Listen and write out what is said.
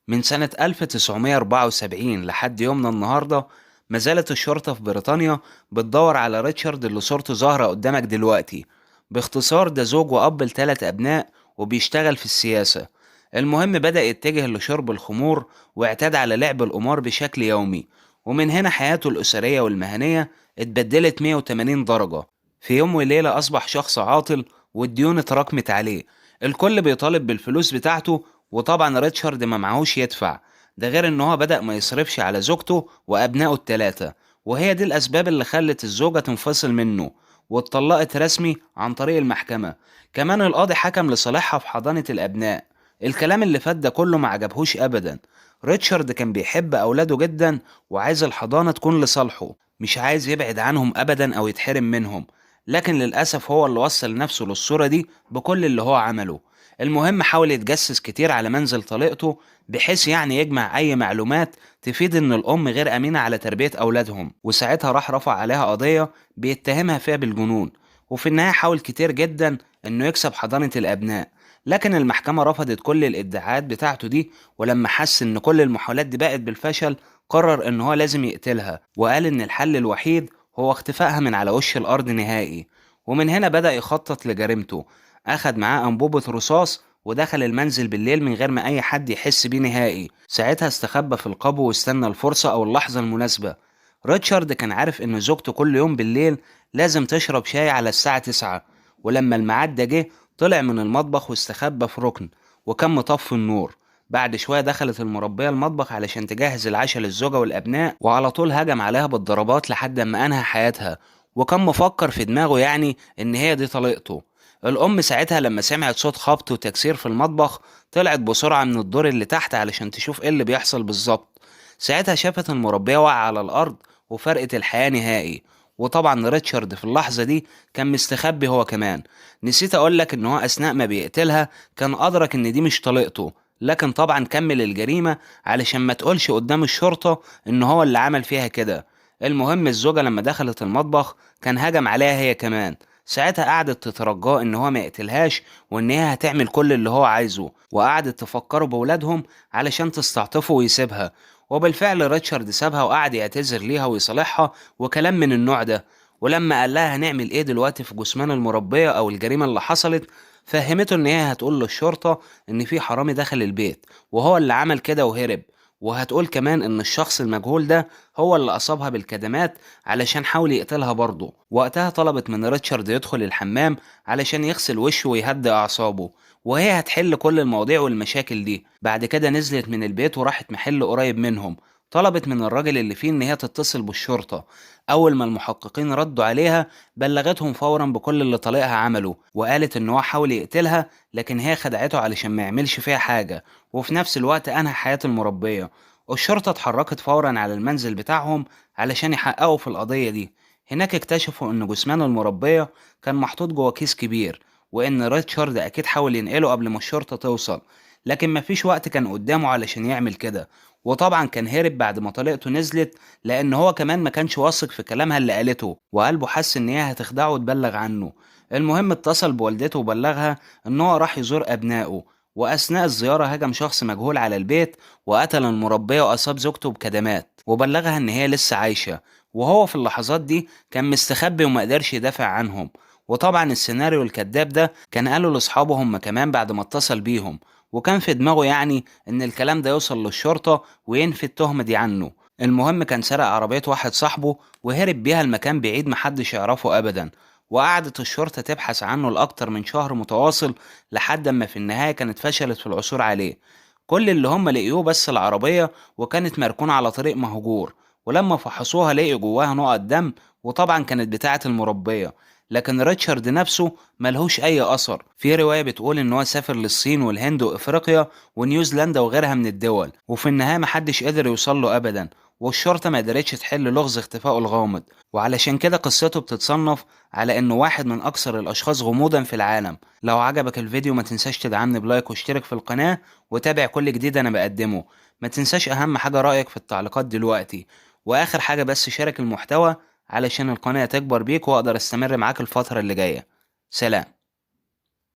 من سنة 1974 لحد يومنا النهاردة، ما زالت الشرطة في بريطانيا بتدور على ريتشارد اللي صورته ظاهرة قدامك دلوقتي. باختصار ده زوج وأب لثلاث أبناء وبيشتغل في السياسة. المهم بدأ يتجه لشرب الخمور واعتاد على لعب القمار بشكل يومي، ومن هنا حياته الأسرية والمهنية اتبدلت 180 درجة. في يوم وليلة أصبح شخص عاطل والديون اتراكمت عليه. الكل بيطالب بالفلوس بتاعته، وطبعا ريتشارد ما معهوش يدفع. ده غير ان هو بدأ ما يصرفش على زوجته وابنائه التلاتة، وهي دي الاسباب اللي خلت الزوجة تنفصل منه واتطلقت رسمي عن طريق المحكمة. كمان القاضي حكم لصالحها في حضانة الابناء. الكلام اللي فات ده كله ما عجبهوش ابدا. ريتشارد كان بيحب اولاده جدا وعايز الحضانة تكون لصالحه، مش عايز يبعد عنهم ابدا او يتحرم منهم. لكن للأسف هو اللي وصل نفسه للصورة دي بكل اللي هو عمله. المهم حاول يتجسس كتير على منزل طليقته، بحيث يعني يجمع أي معلومات تفيد إن الأم غير أمينة على تربية أولادهم، وساعتها راح رفع عليها قضية بيتهمها فيها بالجنون. وفي النهاية حاول كتير جدا إنه يكسب حضانة الأبناء، لكن المحكمة رفضت كل الادعاءات بتاعته دي. ولما حس إن كل المحاولات دي بقت بالفشل، قرر إن هو لازم يقتلها، وقال إن الحل الوحيد هو اختفائها من على وش الأرض نهائي. ومن هنا بدأ يخطط لجريمته. أخد معاه أنبوبة رصاص ودخل المنزل بالليل من غير ما أي حد يحس بيه نهائي. ساعتها استخبى في القبو واستنى الفرصة أو اللحظة المناسبة. ريتشارد كان عارف إن زوجته كل يوم بالليل لازم تشرب شاي على الساعة 9، ولما الميعاد ده جه طلع من المطبخ واستخبى في ركن وكان مطفي النور. بعد شوية دخلت المربية المطبخ علشان تجهز العشاء للزوجة والأبناء، وعلى طول هجم عليها بالضربات لحد ما أنهى حياتها. وكان مفكر في دماغه يعني إن هي دي طليقته. الأم ساعتها لما سمعت صوت خبط وتكسير في المطبخ طلعت بسرعة من الدور اللي تحت علشان تشوف ايه اللي بيحصل بالظبط. ساعتها شافت المربية واقعة على الأرض وفرقت الحياة نهائي. وطبعا ريتشارد في اللحظة دي كان مستخبي هو كمان. نسيت أقولك إن هو أثناء ما بيقتلها كان أدرك إن دي مش طليقته، لكن طبعا كمل الجريمة علشان ما تقولش قدام الشرطة إن هو اللي عمل فيها كده. المهم الزوجة لما دخلت المطبخ كان هجم عليها هي كمان. ساعتها قعدت تترجاه ان هو ما يقتلهاش وان هي هتعمل كل اللي هو عايزه، وقعدت تفكره بولادهم علشان تستعطفه ويسيبها. وبالفعل ريتشارد سابها وقعد يعتذر ليها ويصالحها وكلام من النوع ده. ولما قال لها هنعمل ايه دلوقتي في جثمان المربية او الجريمة اللي حصلت، فهمته ان هي هتقول للشرطة ان في حرامي دخل البيت وهو اللي عمل كده وهرب، وهتقول كمان ان الشخص المجهول ده هو اللي اصابها بالكدمات علشان حاول يقتلها برضه. وقتها طلبت من ريتشارد يدخل الحمام علشان يغسل وشه ويهدئ اعصابه، وهي هتحل كل المواضيع والمشاكل دي. بعد كده نزلت من البيت وراحت محل قريب منهم. طلبت من الراجل اللي فيه ان هي تتصل بالشرطة. اول ما المحققين ردوا عليها بلغتهم فورا بكل اللي طليقها عمله، وقالت ان هو حاول يقتلها لكن هي خدعته علشان ما يعملش فيها حاجة، وفي نفس الوقت انهى حياة المربية. الشرطة اتحركت فورا على المنزل بتاعهم علشان يحققوا في القضية دي. هناك اكتشفوا ان جثمان المربية كان محطوط جوه كيس كبير، وان ريتشارد اكيد حاول ينقله قبل ما الشرطة توصل، لكن مفيش وقت كان قدامه علشان يعمل كده. وطبعا كان هرب بعد ما طليقته نزلت، لان هو كمان ما كانش واثق في كلامها اللي قالته، وقلبه حس ان هي هتخدعه وتبلغ عنه. المهم اتصل بوالدته وبلغها ان هو راح يزور ابنائه، واثناء الزيارة هجم شخص مجهول على البيت وقتل المربية وأصاب زوجته بكدمات، وبلغها إن هي لسه عايشة. وهو في اللحظات دي كان مستخبي وما قدرش يدافع عنهم. وطبعا السيناريو الكذاب ده كان قاله لأصحابه هم كمان بعد ما اتصل بيهم، وكان في دماغه يعني إن الكلام ده يوصل للشرطة وينفي التهمة دي عنه. المهم كان سرق عربية واحد صاحبه وهرب بيها المكان بعيد محدش يعرفه أبدا. وقعدت الشرطة تبحث عنه لأكتر من شهر متواصل، لحد ما في النهاية كانت فشلت في العثور عليه. كل اللي هم لقيوه بس العربية، وكانت مركونة على طريق مهجور. ولما فحصوها لقوا جواها نقط دم، وطبعا كانت بتاعة المربية. لكن ريتشارد نفسه ملهوش أي أثر. في رواية بتقول إن هو سافر للصين والهند وإفريقيا ونيوزيلندا وغيرها من الدول، وفي النهاية محدش قدر يوصله أبدا. والشرطة ما قدرتش تحل لغز اختفائه الغامض، وعلشان كده قصته بتتصنف على إنه واحد من أكثر الأشخاص غموضا في العالم. لو عجبك الفيديو ما تنساش تدعمني بلايك واشترك في القناة وتابع كل جديد انا بقدمه. ما تنساش اهم حاجة رأيك في التعليقات دلوقتي. واخر حاجة بس شارك المحتوى علشان القناة تكبر بيك واقدر استمر معاك الفترة اللي جاية. سلام.